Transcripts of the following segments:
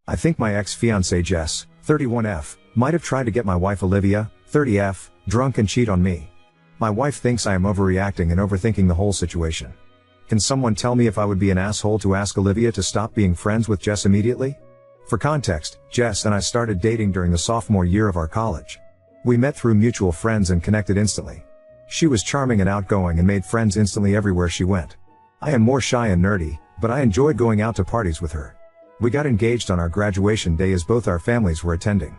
I think my ex-fiancée Jess, 31F, might have tried to get my wife Olivia, 30F, drunk and cheat on me. My wife thinks I am overreacting and overthinking the whole situation. Can someone tell me if I would be an asshole to ask Olivia to stop being friends with Jess immediately? For context, Jess and I started dating during the sophomore year of our college. We met through mutual friends and connected instantly. She was charming and outgoing and made friends instantly everywhere she went. I am more shy and nerdy, but I enjoyed going out to parties with her. We got engaged on our graduation day as both our families were attending.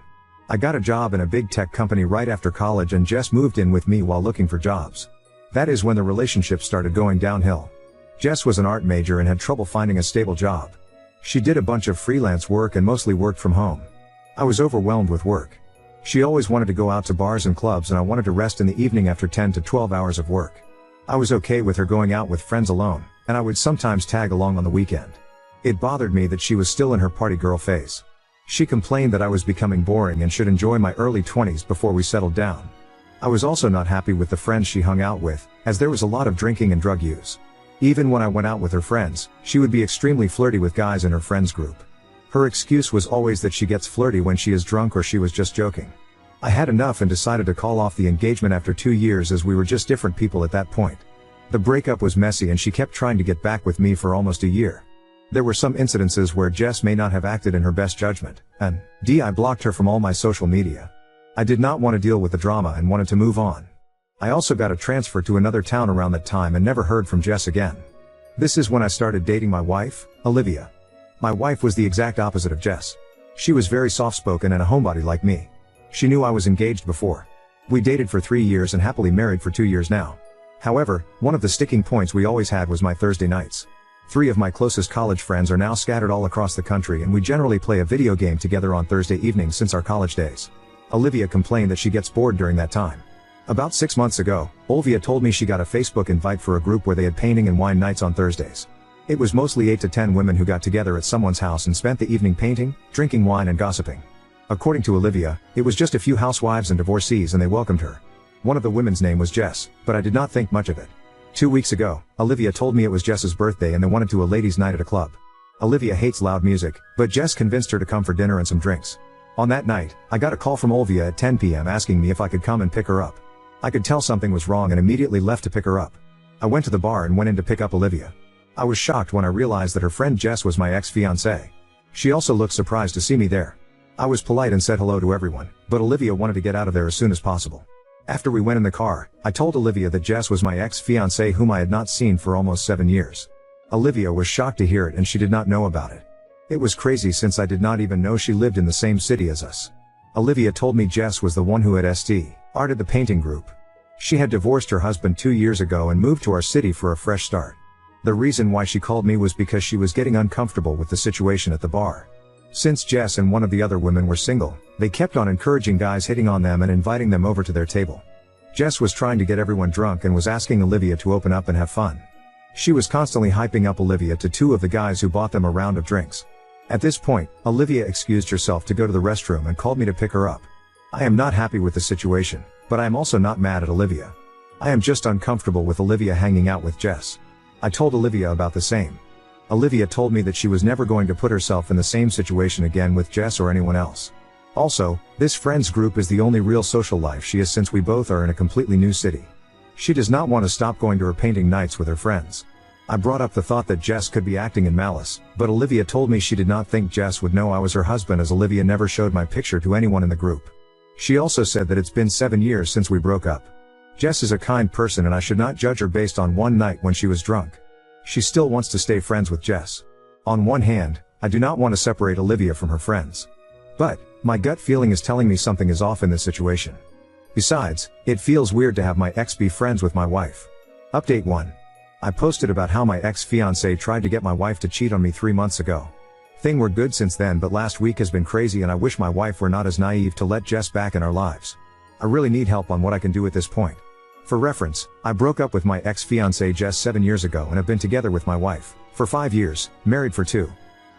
I got a job in a big tech company right after college and Jess moved in with me while looking for jobs. That is when the relationship started going downhill. Jess was an art major and had trouble finding a stable job. She did a bunch of freelance work and mostly worked from home. I was overwhelmed with work. She always wanted to go out to bars and clubs and I wanted to rest in the evening after 10 to 12 hours of work. I was okay with her going out with friends alone, and I would sometimes tag along on the weekend. It bothered me that she was still in her party girl phase. She complained that I was becoming boring and should enjoy my early 20s before we settled down. I was also not happy with the friends she hung out with, as there was a lot of drinking and drug use. Even when I went out with her friends, she would be extremely flirty with guys in her friends group. Her excuse was always that she gets flirty when she is drunk or she was just joking. I had enough and decided to call off the engagement after 2 years as we were just different people at that point. The breakup was messy and she kept trying to get back with me for almost a year. There were some incidences where Jess may not have acted in her best judgment, and I blocked her from all my social media. I did not want to deal with the drama and wanted to move on. I also got a transfer to another town around that time and never heard from Jess again. This is when I started dating my wife, Olivia. My wife was the exact opposite of Jess. She was very soft-spoken and a homebody like me. She knew I was engaged before. We dated for 3 years and happily married for 2 years now. However, one of the sticking points we always had was my Thursday nights. 3 of my closest college friends are now scattered all across the country and we generally play a video game together on Thursday evenings since our college days. Olivia complained that she gets bored during that time. About 6 months ago, Olivia told me she got a Facebook invite for a group where they had painting and wine nights on Thursdays. It was mostly 8 to 10 women who got together at someone's house and spent the evening painting, drinking wine and gossiping. According to Olivia, it was just a few housewives and divorcees and they welcomed her. One of the women's name was Jess, but I did not think much of it. 2 weeks ago, Olivia told me it was Jess's birthday and they wanted to a ladies' night at a club. Olivia hates loud music, but Jess convinced her to come for dinner and some drinks. On that night, I got a call from Olivia at 10 p.m. asking me if I could come and pick her up. I could tell something was wrong and immediately left to pick her up. I went to the bar and went in to pick up Olivia. I was shocked when I realized that her friend Jess was my ex-fiancée. She also looked surprised to see me there. I was polite and said hello to everyone, but Olivia wanted to get out of there as soon as possible. After we went in the car, I told Olivia that Jess was my ex-fiancée whom I had not seen for almost 7 years. Olivia was shocked to hear it and she did not know about it. It was crazy since I did not even know she lived in the same city as us. Olivia told me Jess was the one who had started the painting group. She had divorced her husband 2 years ago and moved to our city for a fresh start. The reason why she called me was because she was getting uncomfortable with the situation at the bar. Since Jess and one of the other women were single, they kept on encouraging guys hitting on them and inviting them over to their table. Jess was trying to get everyone drunk and was asking Olivia to open up and have fun. She was constantly hyping up Olivia to 2 of the guys who bought them a round of drinks. At this point, Olivia excused herself to go to the restroom and called me to pick her up. I am not happy with the situation, but I am also not mad at Olivia. I am just uncomfortable with Olivia hanging out with Jess. I told Olivia about the same. Olivia told me that she was never going to put herself in the same situation again with Jess or anyone else. Also, this friends group is the only real social life she has since we both are in a completely new city. She does not want to stop going to her painting nights with her friends. I brought up the thought that Jess could be acting in malice, but Olivia told me she did not think Jess would know I was her husband as Olivia never showed my picture to anyone in the group. She also said that it's been 7 years since we broke up. Jess is a kind person and I should not judge her based on one night when she was drunk. She still wants to stay friends with Jess. On one hand, I do not want to separate Olivia from her friends. But, my gut feeling is telling me something is off in this situation. Besides, it feels weird to have my ex be friends with my wife. Update 1. I posted about how my ex-fiancé tried to get my wife to cheat on me 3 months ago. Things were good since then, but last week has been crazy and I wish my wife were not as naive to let Jess back in our lives. I really need help on what I can do at this point. For reference, I broke up with my ex-fiancée Jess 7 years ago and have been together with my wife for 5 years, married for 2.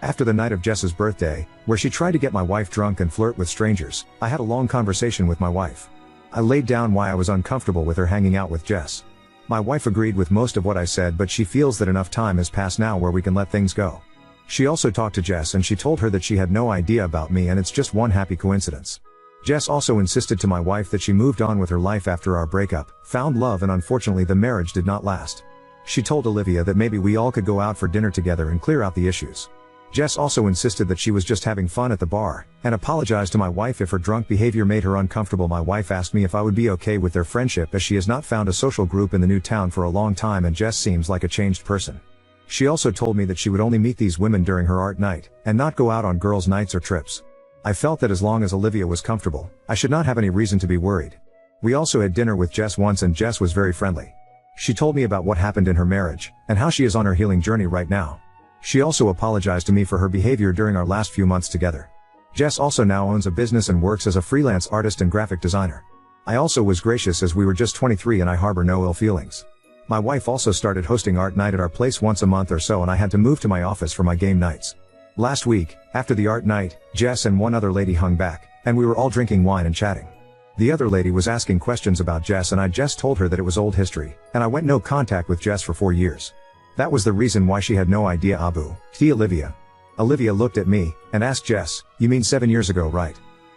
After the night of Jess's birthday, where she tried to get my wife drunk and flirt with strangers, I had a long conversation with my wife. I laid down why I was uncomfortable with her hanging out with Jess. My wife agreed with most of what I said, but she feels that enough time has passed now where we can let things go. She also talked to Jess and she told her that she had no idea about me and it's just one happy coincidence. Jess also insisted to my wife that she moved on with her life after our breakup, found love, and unfortunately the marriage did not last. She told Olivia that maybe we all could go out for dinner together and clear out the issues. Jess also insisted that she was just having fun at the bar, and apologized to my wife if her drunk behavior made her uncomfortable. My wife asked me if I would be okay with their friendship as she has not found a social group in the new town for a long time and Jess seems like a changed person. She also told me that she would only meet these women during her art night, and not go out on girls' nights or trips. I felt that as long as Olivia was comfortable, I should not have any reason to be worried. We also had dinner with Jess once and Jess was very friendly. She told me about what happened in her marriage, and how she is on her healing journey right now. She also apologized to me for her behavior during our last few months together. Jess also now owns a business and works as a freelance artist and graphic designer. I also was gracious as we were just 23 and I harbor no ill feelings. My wife also started hosting art night at our place once a month or so and I had to move to my office for my game nights. Last week, after the art night, Jess and one other lady hung back, and we were all drinking wine and chatting. The other lady was asking questions about Jess and I just told her that it was old history, and I went no contact with Jess for 4 years. That was the reason why she had no idea. Olivia. Olivia looked at me, and asked Jess, "You mean 7 years ago, right?"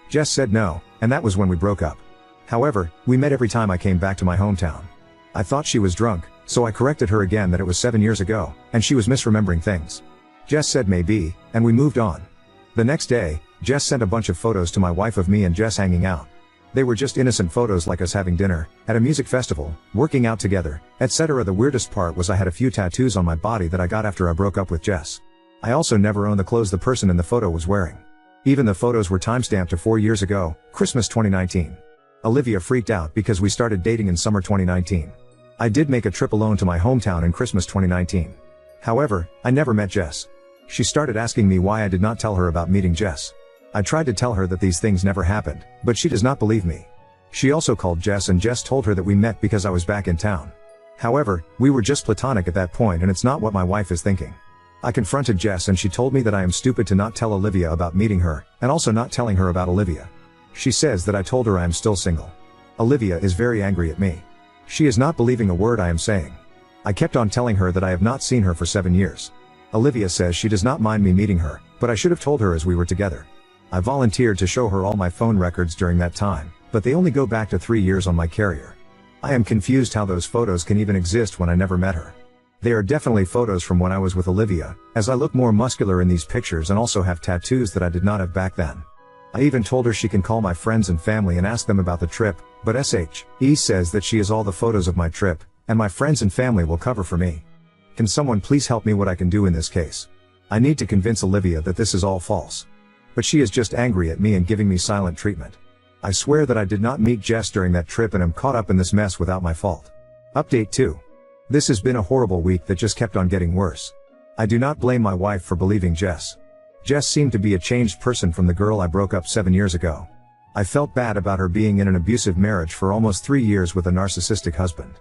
Jess said no, and that was when we broke up. However, we met every time I came back to my hometown. I thought she was drunk, so I corrected her again that it was 7 years ago, and she was misremembering things. Jess said maybe, and we moved on. The next day, Jess sent a bunch of photos to my wife of me and Jess hanging out. They were just innocent photos like us having dinner, at a music festival, working out together, etc. The weirdest part was I had a few tattoos on my body that I got after I broke up with Jess. I also never owned the clothes the person in the photo was wearing. Even the photos were timestamped to 4 years ago, Christmas 2019. Olivia freaked out because we started dating in summer 2019. I did make a trip alone to my hometown in Christmas 2019. However, I never met Jess. She started asking me why I did not tell her about meeting Jess. I tried to tell her that these things never happened, but she does not believe me. She also called Jess and Jess told her that we met because I was back in town. However, we were just platonic at that point and it's not what my wife is thinking. I confronted Jess and she told me that I am stupid to not tell Olivia about meeting her, and also not telling her about Olivia. She says that I told her I am still single. Olivia is very angry at me. She is not believing a word I am saying. I kept on telling her that I have not seen her for 7 years. Olivia says she does not mind me meeting her, but I should have told her as we were together. I volunteered to show her all my phone records during that time, but they only go back to 3 years on my carrier. I am confused how those photos can even exist when I never met her. They are definitely photos from when I was with Olivia, as I look more muscular in these pictures and also have tattoos that I did not have back then. I even told her she can call my friends and family and ask them about the trip, but SHE says that she has all the photos of my trip, and my friends and family will cover for me. Can someone please help me what I can do in this case? I need to convince Olivia that this is all false. But she is just angry at me and giving me silent treatment. I swear that I did not meet Jess during that trip and am caught up in this mess without my fault. Update 2. This has been a horrible week that just kept on getting worse. I do not blame my wife for believing Jess. Jess seemed to be a changed person from the girl I broke up 7 years ago. I felt bad about her being in an abusive marriage for almost 3 years with a narcissistic husband.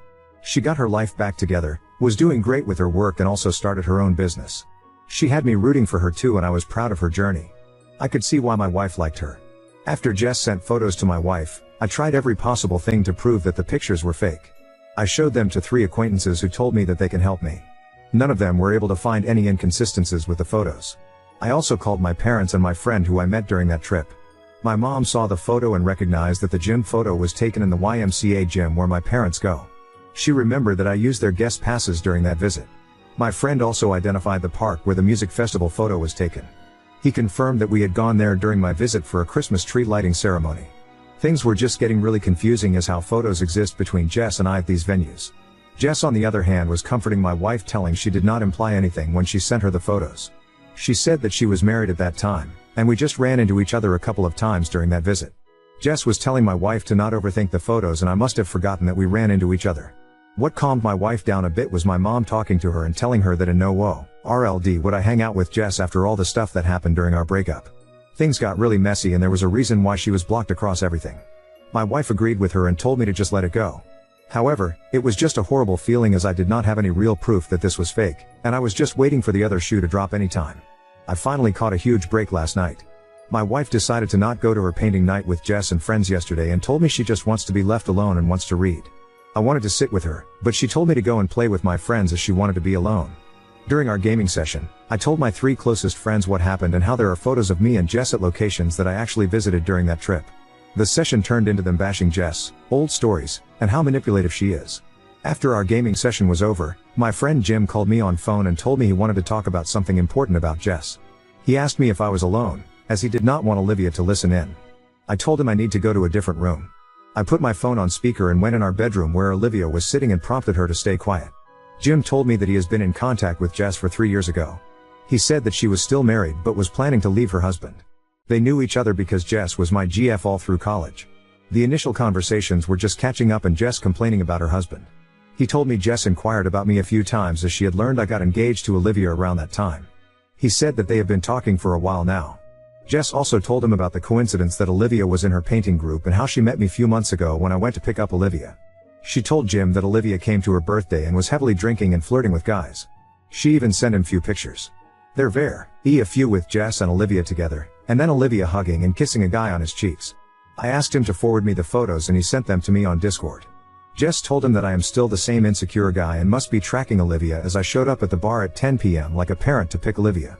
She got her life back together, was doing great with her work and also started her own business. She had me rooting for her too and I was proud of her journey. I could see why my wife liked her. After Jess sent photos to my wife, I tried every possible thing to prove that the pictures were fake. I showed them to 3 acquaintances who told me that they can help me. None of them were able to find any inconsistencies with the photos. I also called my parents and my friend who I met during that trip. My mom saw the photo and recognized that the gym photo was taken in the YMCA gym where my parents go. She remembered that I used their guest passes during that visit. My friend also identified the park where the music festival photo was taken. He confirmed that we had gone there during my visit for a Christmas tree lighting ceremony. Things were just getting really confusing as how photos exist between Jess and I at these venues. Jess on the other hand was comforting my wife, telling she did not imply anything when she sent her the photos. She said that she was married at that time, and we just ran into each other a couple of times during that visit. Jess was telling my wife to not overthink the photos and I must have forgotten that we ran into each other. What calmed my wife down a bit was my mom talking to her and telling her that in no RLD would I hang out with Jess after all the stuff that happened during our breakup. Things got really messy and there was a reason why she was blocked across everything. My wife agreed with her and told me to just let it go. However, it was just a horrible feeling as I did not have any real proof that this was fake, and I was just waiting for the other shoe to drop anytime. I finally caught a huge break last night. My wife decided to not go to her painting night with Jess and friends yesterday and told me she just wants to be left alone and wants to read. I wanted to sit with her, but she told me to go and play with my friends as she wanted to be alone. During our gaming session, I told my 3 closest friends what happened and how there are photos of me and Jess at locations that I actually visited during that trip. The session turned into them bashing Jess, old stories, and how manipulative she is. After our gaming session was over, my friend Jim called me on phone and told me he wanted to talk about something important about Jess. He asked me if I was alone, as he did not want Olivia to listen in. I told him I need to go to a different room. I put my phone on speaker and went in our bedroom where Olivia was sitting and prompted her to stay quiet. Jim told me that he has been in contact with Jess for 3 years ago. He said that she was still married but was planning to leave her husband. They knew each other because Jess was my GF all through college. The initial conversations were just catching up and Jess complaining about her husband. He told me Jess inquired about me a few times as she had learned I got engaged to Olivia around that time. He said that they have been talking for a while now. Jess also told him about the coincidence that Olivia was in her painting group and how she met me few months ago when I went to pick up Olivia. She told Jim that Olivia came to her birthday and was heavily drinking and flirting with guys. She even sent him few pictures. They're a few with Jess and Olivia together, and then Olivia hugging and kissing a guy on his cheeks. I asked him to forward me the photos and he sent them to me on Discord. Jess told him that I am still the same insecure guy and must be tracking Olivia as I showed up at the bar at 10 p.m. like a parent to pick Olivia.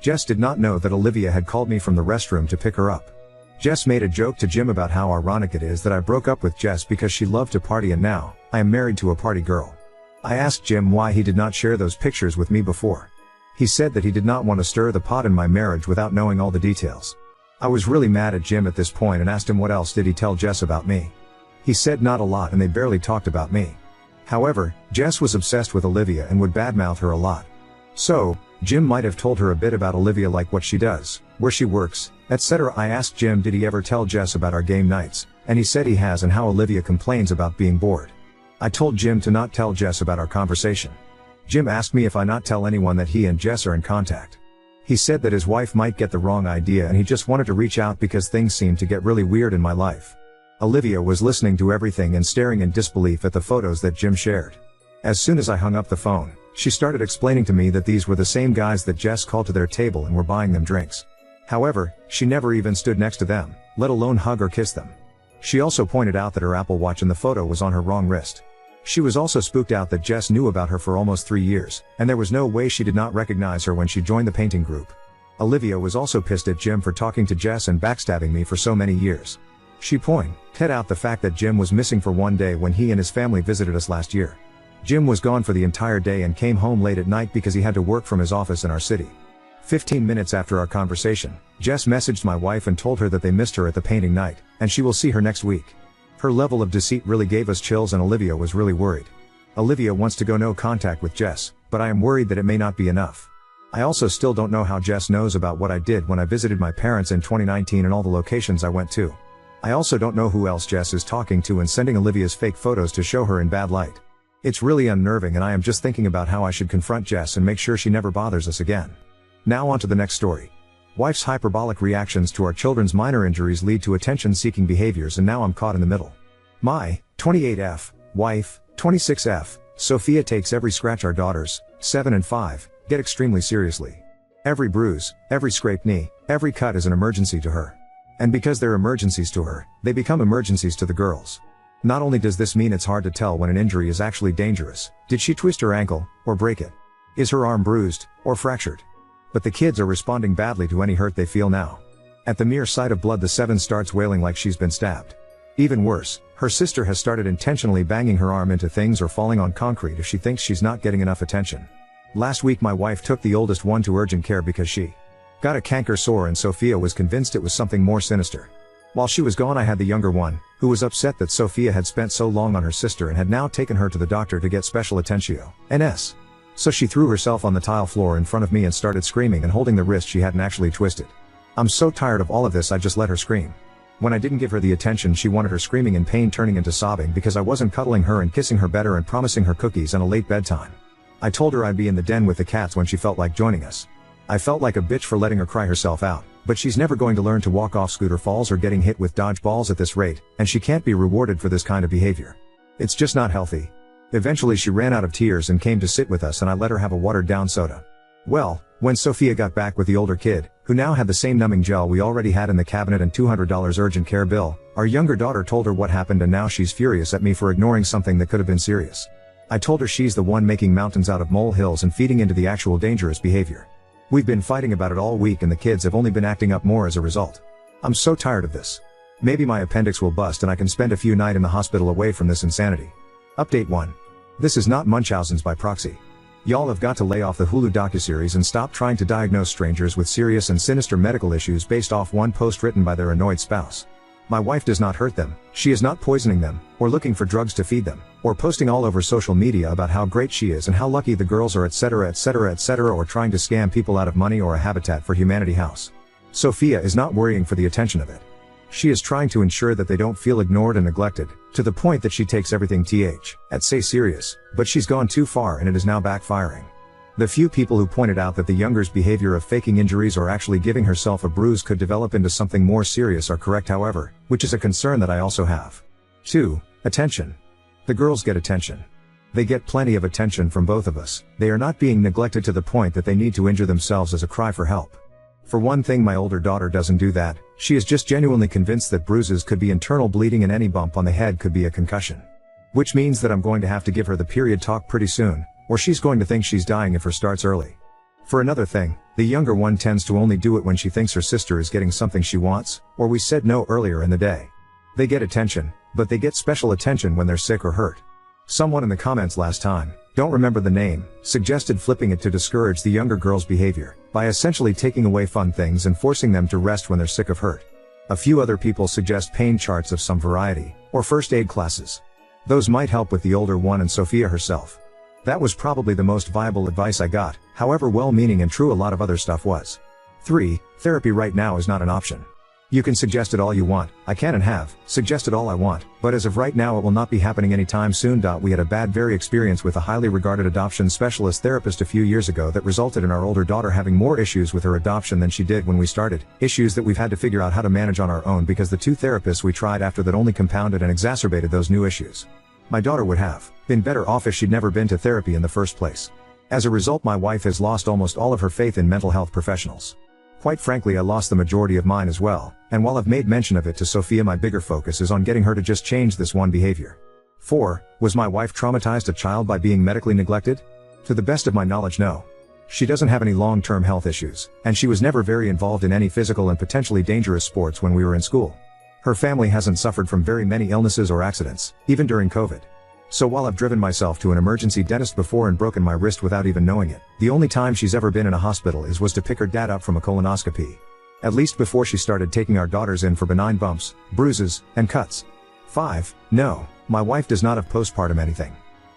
Jess did not know that Olivia had called me from the restroom to pick her up. Jess made a joke to Jim about how ironic it is that I broke up with Jess because she loved to party and now, I am married to a party girl. I asked Jim why he did not share those pictures with me before. He said that he did not want to stir the pot in my marriage without knowing all the details. I was really mad at Jim at this point and asked him what else did he tell Jess about me. He said not a lot and they barely talked about me. However, Jess was obsessed with Olivia and would badmouth her a lot. So, Jim might have told her a bit about Olivia, like what she does, where she works, etc. I asked Jim did he ever tell Jess about our game nights, and he said he has and how Olivia complains about being bored. I told Jim to not tell Jess about our conversation. Jim asked me if I not tell anyone that he and Jess are in contact. He said that his wife might get the wrong idea and he just wanted to reach out because things seemed to get really weird in my life. Olivia was listening to everything and staring in disbelief at the photos that Jim shared. As soon as I hung up the phone, she started explaining to me that these were the same guys that Jess called to their table and were buying them drinks. However, she never even stood next to them, let alone hug or kiss them. She also pointed out that her Apple Watch in the photo was on her wrong wrist. She was also spooked out that Jess knew about her for almost 3 years, and there was no way she did not recognize her when she joined the painting group. Olivia was also pissed at Jim for talking to Jess and backstabbing me for so many years. She pointed out the fact that Jim was missing for one day when he and his family visited us last year. Jim was gone for the entire day and came home late at night because he had to work from his office in our city. 15 minutes after our conversation, Jess messaged my wife and told her that they missed her at the painting night, and she will see her next week. Her level of deceit really gave us chills and Olivia was really worried. Olivia wants to go no contact with Jess, but I am worried that it may not be enough. I also still don't know how Jess knows about what I did when I visited my parents in 2019 and all the locations I went to. I also don't know who else Jess is talking to and sending Olivia's fake photos to show her in bad light. It's really unnerving and I am just thinking about how I should confront Jess and make sure she never bothers us again. Now on to the next story. Wife's hyperbolic reactions to our children's minor injuries lead to attention-seeking behaviors and now I'm caught in the middle. My 28F, wife, 26F, Sophia takes every scratch our daughters, 7 and 5, get extremely seriously. Every bruise, every scraped knee, every cut is an emergency to her. And because they're emergencies to her, they become emergencies to the girls. Not only does this mean it's hard to tell when an injury is actually dangerous, did she twist her ankle, or break it? Is her arm bruised, or fractured? But the kids are responding badly to any hurt they feel now. At the mere sight of blood the 7 starts wailing like she's been stabbed. Even worse, her sister has started intentionally banging her arm into things or falling on concrete if she thinks she's not getting enough attention. Last week my wife took the oldest one to urgent care because she got a canker sore and Sophia was convinced it was something more sinister. While she was gone I had the younger one, who was upset that Sophia had spent so long on her sister and had now taken her to the doctor to get special attention. NS. So she threw herself on the tile floor in front of me and started screaming and holding the wrist she hadn't actually twisted. I'm so tired of all of this I just let her scream. When I didn't give her the attention she wanted her screaming in pain turning into sobbing because I wasn't cuddling her and kissing her better and promising her cookies and a late bedtime. I told her I'd be in the den with the cats when she felt like joining us. I felt like a bitch for letting her cry herself out, but she's never going to learn to walk off scooter falls or getting hit with dodgeballs at this rate, and she can't be rewarded for this kind of behavior. It's just not healthy. Eventually she ran out of tears and came to sit with us and I let her have a watered down soda. Well, when Sophia got back with the older kid, who now had the same numbing gel we already had in the cabinet and $200 urgent care bill, our younger daughter told her what happened and now she's furious at me for ignoring something that could have been serious. I told her she's the one making mountains out of molehills and feeding into the actual dangerous behavior. We've been fighting about it all week and the kids have only been acting up more as a result. I'm so tired of this. Maybe my appendix will bust and I can spend a few nights in the hospital away from this insanity. Update 1. This is not Munchausen's by proxy. Y'all have got to lay off the Hulu docuseries and stop trying to diagnose strangers with serious and sinister medical issues based off one post written by their annoyed spouse. My wife does not hurt them, she is not poisoning them, or looking for drugs to feed them, or posting all over social media about how great she is and how lucky the girls are etc, or trying to scam people out of money or a Habitat for Humanity house. Sophia is not worrying for the attention of it. She is trying to ensure that they don't feel ignored and neglected, to the point that she takes everything at say serious, but she's gone too far and it is now backfiring. The few people who pointed out that the younger's behavior of faking injuries or actually giving herself a bruise could develop into something more serious are correct however, which is a concern that I also have. 2. Attention. The girls get attention. They get plenty of attention from both of us, they are not being neglected to the point that they need to injure themselves as a cry for help. For one thing, my older daughter doesn't do that, she is just genuinely convinced that bruises could be internal bleeding and any bump on the head could be a concussion. Which means that I'm going to have to give her the period talk pretty soon, or she's going to think she's dying if her starts early. For another thing, the younger one tends to only do it when she thinks her sister is getting something she wants, or we said no earlier in the day. They get attention, but they get special attention when they're sick or hurt. Someone in the comments last time, don't remember the name, suggested flipping it to discourage the younger girl's behavior, by essentially taking away fun things and forcing them to rest when they're sick or hurt. A few other people suggest pain charts of some variety, or first aid classes. Those might help with the older one and Sophia herself. That was probably the most viable advice I got, however well-meaning and true a lot of other stuff was. 3. Therapy right now is not an option. You can suggest it all you want, I can and have suggested all I want, but as of right now it will not be happening anytime soon. We had a bad experience with a highly regarded adoption specialist therapist a few years ago that resulted in our older daughter having more issues with her adoption than she did when we started, issues that we've had to figure out how to manage on our own because the 2 therapists we tried after that only compounded and exacerbated those new issues. My daughter would have been better off if she'd never been to therapy in the first place. As a result, my wife has lost almost all of her faith in mental health professionals. Quite frankly, I lost the majority of mine as well, and while I've made mention of it to Sophia, my bigger focus is on getting her to just change this one behavior. 4. Was my wife traumatized a child by being medically neglected? To the best of my knowledge, no. She doesn't have any long-term health issues, and she was never very involved in any physical and potentially dangerous sports when we were in school. Her family hasn't suffered from very many illnesses or accidents, even during COVID. So while I've driven myself to an emergency dentist before and broken my wrist without even knowing it, the only time she's ever been in a hospital was to pick her dad up from a colonoscopy. At least before she started taking our daughters in for benign bumps, bruises, and cuts. 5. No, my wife does not have postpartum anything.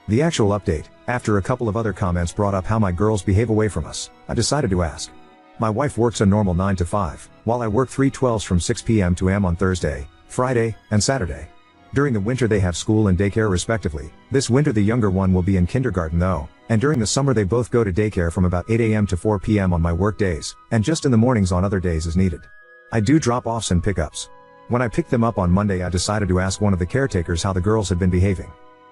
The actual update, after a couple of other comments brought up how my girls behave away from us, I decided to ask. My wife works a normal 9 to 5, while I work 3/12s from 6 p.m. to am on Thursday, Friday, and Saturday. During the winter they have school and daycare respectively. This winter the younger one will be in kindergarten though, and during the summer they both go to daycare from about 8 a.m. to 4 p.m. on my work days, and just in the mornings on other days as needed. I do drop-offs and pickups. When I picked them up on Monday I decided to ask one of the caretakers how the girls had been behaving.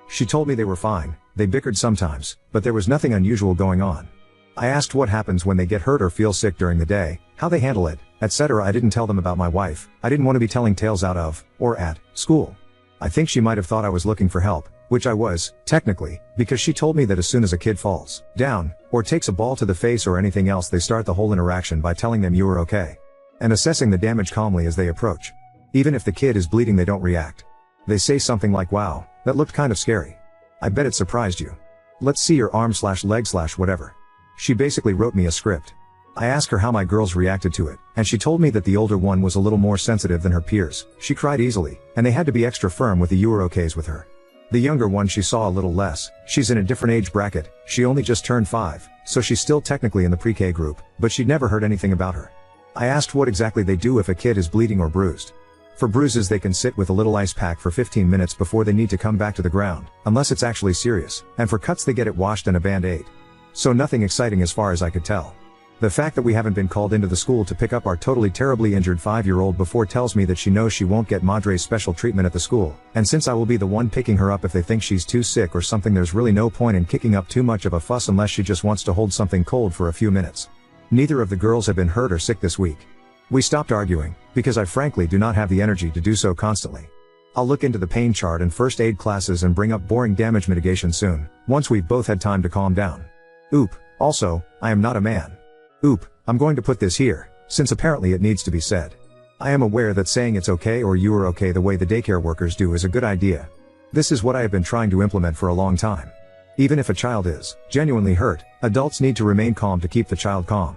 She told me they were fine, they bickered sometimes, but there was nothing unusual going on. I asked what happens when they get hurt or feel sick during the day, how they handle it, etc. I didn't tell them about my wife, I didn't want to be telling tales out of, or at, school. I think she might have thought I was looking for help, which I was, technically, because she told me that as soon as a kid falls down, or takes a ball to the face or anything else they start the whole interaction by telling them you are okay. And assessing the damage calmly as they approach. Even if the kid is bleeding they don't react. They say something like wow, that looked kind of scary. I bet it surprised you. Let's see your arm/leg/whatever. She basically wrote me a script. I asked her how my girls reacted to it, and she told me that the older one was a little more sensitive than her peers, she cried easily, and they had to be extra firm with the you are okays with her. The younger one she saw a little less, she's in a different age bracket, she only just turned 5, so she's still technically in the pre-K group, but she'd never heard anything about her. I asked what exactly they do if a kid is bleeding or bruised. For bruises they can sit with a little ice pack for 15 minutes before they need to come back to the ground, unless it's actually serious, and for cuts they get it washed and a band-aid. So nothing exciting as far as I could tell. The fact that we haven't been called into the school to pick up our totally terribly injured 5-year-old before tells me that she knows she won't get Madre's special treatment at the school, and since I will be the one picking her up if they think she's too sick or something, there's really no point in kicking up too much of a fuss unless she just wants to hold something cold for a few minutes. Neither of the girls have been hurt or sick this week. We stopped arguing, because I frankly do not have the energy to do so constantly. I'll look into the pain chart and first aid classes and bring up boring damage mitigation soon, once we've both had time to calm down. Oop, also, I am not a man. Oop, I'm going to put this here, since apparently it needs to be said. I am aware that saying it's okay or you are okay the way the daycare workers do is a good idea. This is what I have been trying to implement for a long time. Even if a child is genuinely hurt, adults need to remain calm to keep the child calm.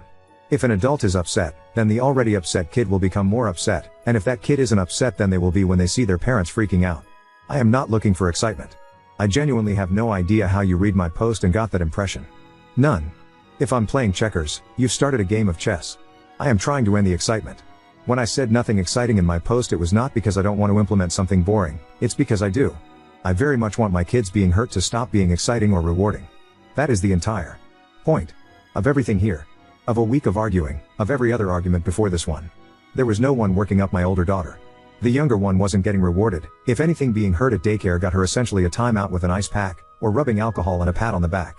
If an adult is upset, then the already upset kid will become more upset, and if that kid isn't upset then they will be when they see their parents freaking out. I am not looking for excitement. I genuinely have no idea how you read my post and got that impression. None. If I'm playing checkers, you've started a game of chess. I am trying to end the excitement. When I said nothing exciting in my post, it was not because I don't want to implement something boring, it's because I do. I very much want my kids being hurt to stop being exciting or rewarding. That is the entire point of everything here. Of a week of arguing, of every other argument before this one. There was no one working up my older daughter. The younger one wasn't getting rewarded. If anything, being hurt at daycare got her essentially a timeout with an ice pack, or rubbing alcohol and a pat on the back.